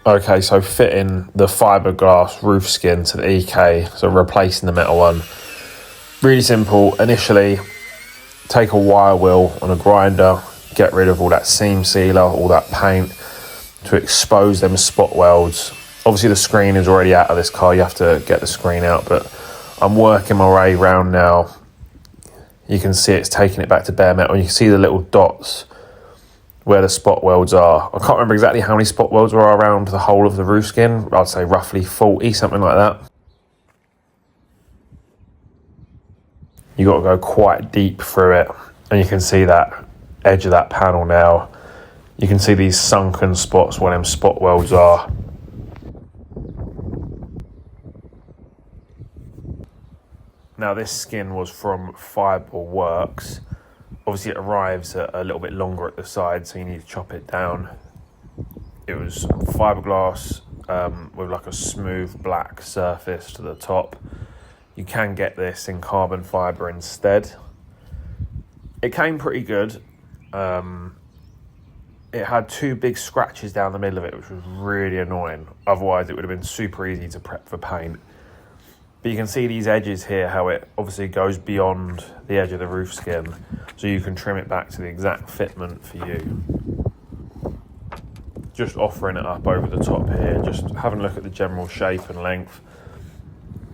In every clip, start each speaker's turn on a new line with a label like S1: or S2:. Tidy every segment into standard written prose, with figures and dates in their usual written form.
S1: Okay, so fitting the fiberglass roof skin to the EK, so replacing the metal one. Really simple. Initially, take a wire wheel on a grinder, get rid of all that seam sealer, all that paint, to expose them spot welds. Obviously the screen is already out of this car, you have to get the screen out, but I'm working my way around now. You can see it's taking it back to bare metal. You can see the little dots where the spot welds are. I can't remember exactly how many spot welds are around the whole of the roof skin. I'd say roughly 40, something like that. You got to go quite deep through it, and you can see that edge of that panel now. You can see these sunken spots where them spot welds are. Now this skin was from FiberWorx. Obviously it arrives a little bit longer at the side, so you need to chop it down. It was fiberglass with like a smooth black surface to the top. You can get this in carbon fibre instead. It came pretty good. It had two big scratches down the middle of it, which was really annoying. Otherwise it would have been super easy to prep for paint. But you can see these edges here, how it obviously goes beyond the edge of the roof skin, so you can trim it back to the exact fitment for you. Just offering it up over the top here, just having a look at the general shape and length.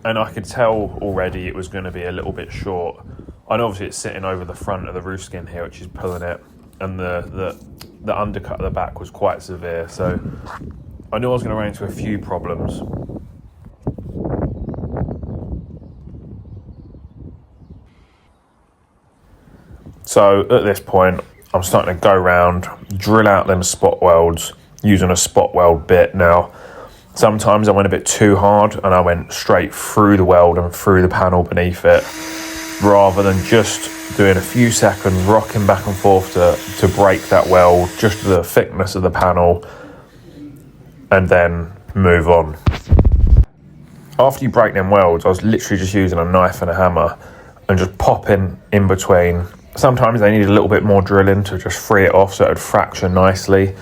S1: And I could tell already it was going to be a little bit short. And obviously it's sitting over the front of the roof skin here, which is pulling it. And the undercut at the back was quite severe, so I knew I was going to run into a few problems. So at this point, I'm starting to go around, drill out them spot welds using a spot weld bit. Now, sometimes I went a bit too hard and I went straight through the weld and through the panel beneath it, rather than just doing a few seconds, rocking back and forth to break that weld, just to the thickness of the panel, and then move on. After you break them welds, I was literally just using a knife and a hammer and just popping in between. Sometimes they needed a little bit more drilling to just free it off so it would fracture nicely.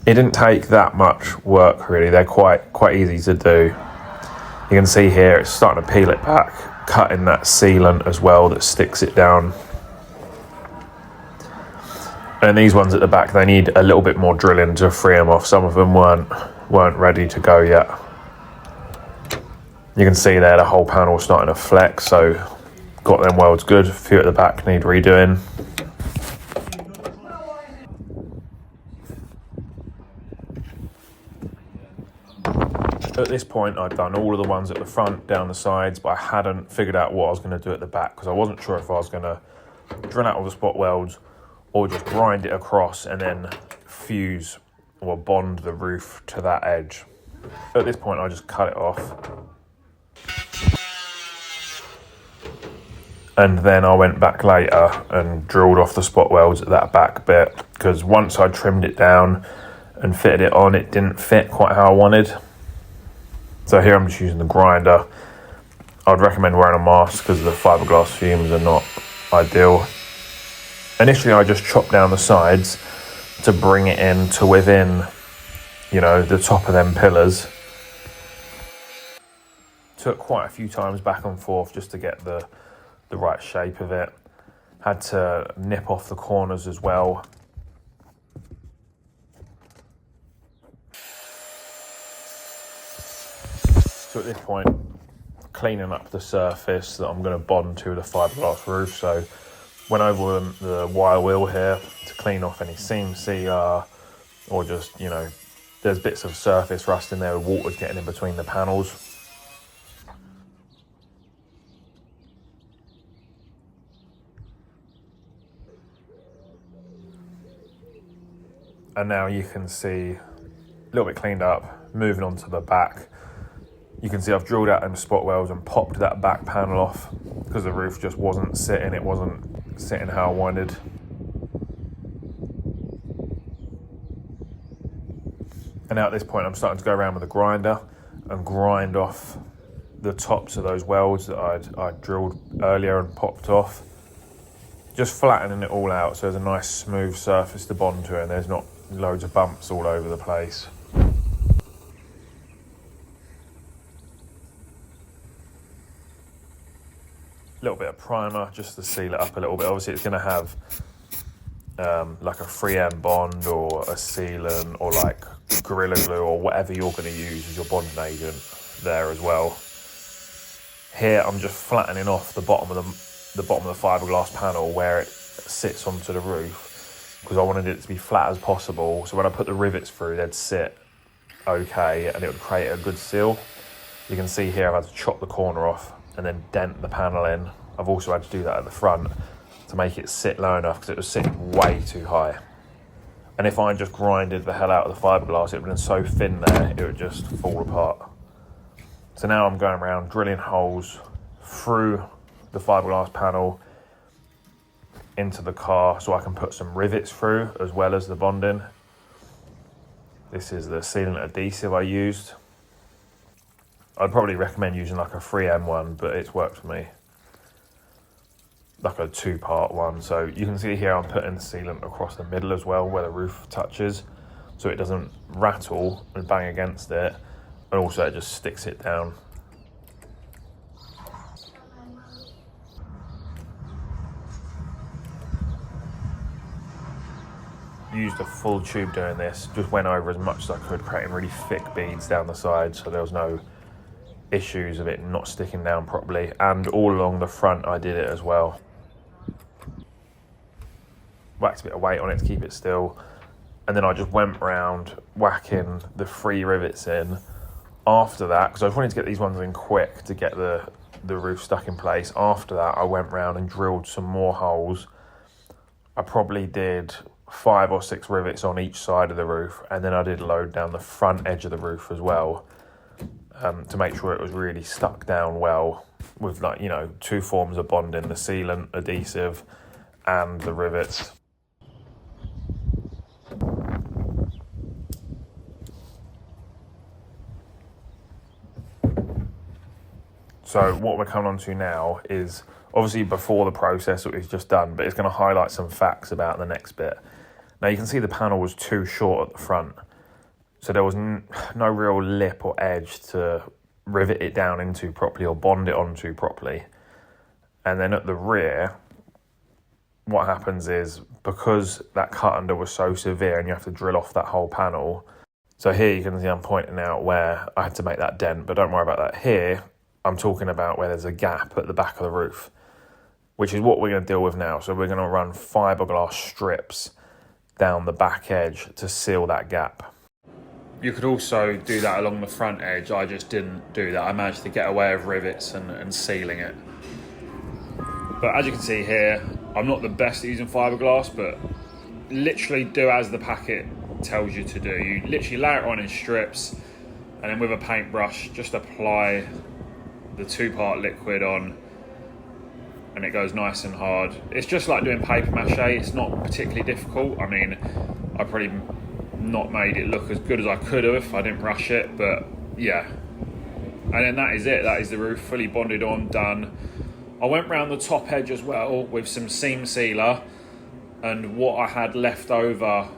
S1: It didn't take that much work really, they're quite easy to do. You can see here it's starting to peel it back, cutting that sealant as well that sticks it down. And these ones at the back, they need a little bit more drilling to free them off. Some of them weren't ready to go yet. You can see there the whole panel starting to flex, so got them welds good. A few at the back need redoing. At this point I'd done all of the ones at the front, down the sides, but I hadn't figured out what I was going to do at the back, because I wasn't sure if I was going to drill out all the spot welds or just grind it across and then fuse or bond the roof to that edge. At this point I just cut it off. And then I went back later and drilled off the spot welds at that back bit, because once I trimmed it down and fitted it on, it didn't fit quite how I wanted. So here I'm just using the grinder. I'd recommend wearing a mask because the fiberglass fumes are not ideal. Initially I just chopped down the sides to bring it in to within, the top of them pillars. Took quite a few times back and forth just to get the right shape of it. Had to nip off the corners as well. So at this point, cleaning up the surface that I'm going to bond to the fiberglass roof. So went over the wire wheel here to clean off any seam sealer, or just, there's bits of surface rust in there with water getting in between the panels. And now you can see a little bit cleaned up. Moving on to the back, you can see I've drilled out them spot welds and popped that back panel off because the roof just wasn't sitting. It wasn't sitting how I wanted. And now at this point I'm starting to go around with a grinder and grind off the tops of those welds that I'd drilled earlier and popped off. Just flattening it all out so there's a nice smooth surface to bond to, and there's not loads of bumps all over the place. little bit of primer just to seal it up a little bit. Obviously it's going to have like a 3M bond or a sealant or like Gorilla Glue or whatever you're going to use as your bonding agent there as well. Here I'm just flattening off the bottom of the fiberglass panel where it sits onto the roof, because I wanted it to be flat as possible, so when I put the rivets through they'd sit okay and it would create a good seal. You can see here I've had to chop the corner off and then dent the panel in. I've also had to do that at the front to make it sit low enough, because it was sitting way too high. And if I just grinded the hell out of the fiberglass, it would have been so thin there, it would just fall apart. So now I'm going around drilling holes through the fiberglass panel into the car so I can put some rivets through as well as the bonding. This is the sealant adhesive I used. I'd probably recommend using like a 3M one, but it's worked for me. Like a 2-part one. So you can see here I'm putting sealant across the middle as well where the roof touches, so it doesn't rattle and bang against it, and also it just sticks it down. Used a full tube doing this, just went over as much as I could, creating really thick beads down the side so there was no issues of it not sticking down properly, and all along the front I did it as well. Whacked a bit of weight on it to keep it still, and then I just went round whacking the 3 rivets in after that, because I just wanted to get these ones in quick to get the roof stuck in place. After that I went round and drilled some more holes. I probably did 5 or 6 rivets on each side of the roof, and then I did load down the front edge of the roof as well, to make sure it was really stuck down well with, like, you know, 2 forms of bonding, the sealant adhesive and the rivets. So what we're coming on to now is obviously before the process that we've just done, but it's going to highlight some facts about the next bit. Now you can see the panel was too short at the front, so there was no real lip or edge to rivet it down into properly or bond it onto properly. And then at the rear, what happens is, because that cut under was so severe and you have to drill off that whole panel, so here you can see I'm pointing out where I had to make that dent, but don't worry about that. Here I'm talking about where there's a gap at the back of the roof, which is what we're going to deal with now. So we're going to run fiberglass strips down the back edge to seal that gap. You could also do that along the front edge. I just didn't do that. I managed to get away with rivets and sealing it. But as you can see here, I'm not the best at using fiberglass, but literally do as the packet tells you to do. You literally lay it on in strips, and then with a paintbrush just apply the 2-part liquid on, and it goes nice and hard. It's just like doing paper mache. It's not particularly difficult. I mean, I probably not made it look as good as I could have if I didn't rush it, but yeah. And then that is it. That is the roof fully bonded on, done. I went round the top edge as well with some seam sealer and what I had left over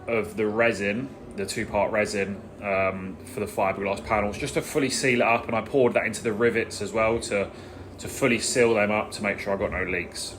S1: of the resin, the 2-part resin for the fiberglass panels, just to fully seal it up, and I poured that into the rivets as well to fully seal them up to make sure I got no leaks.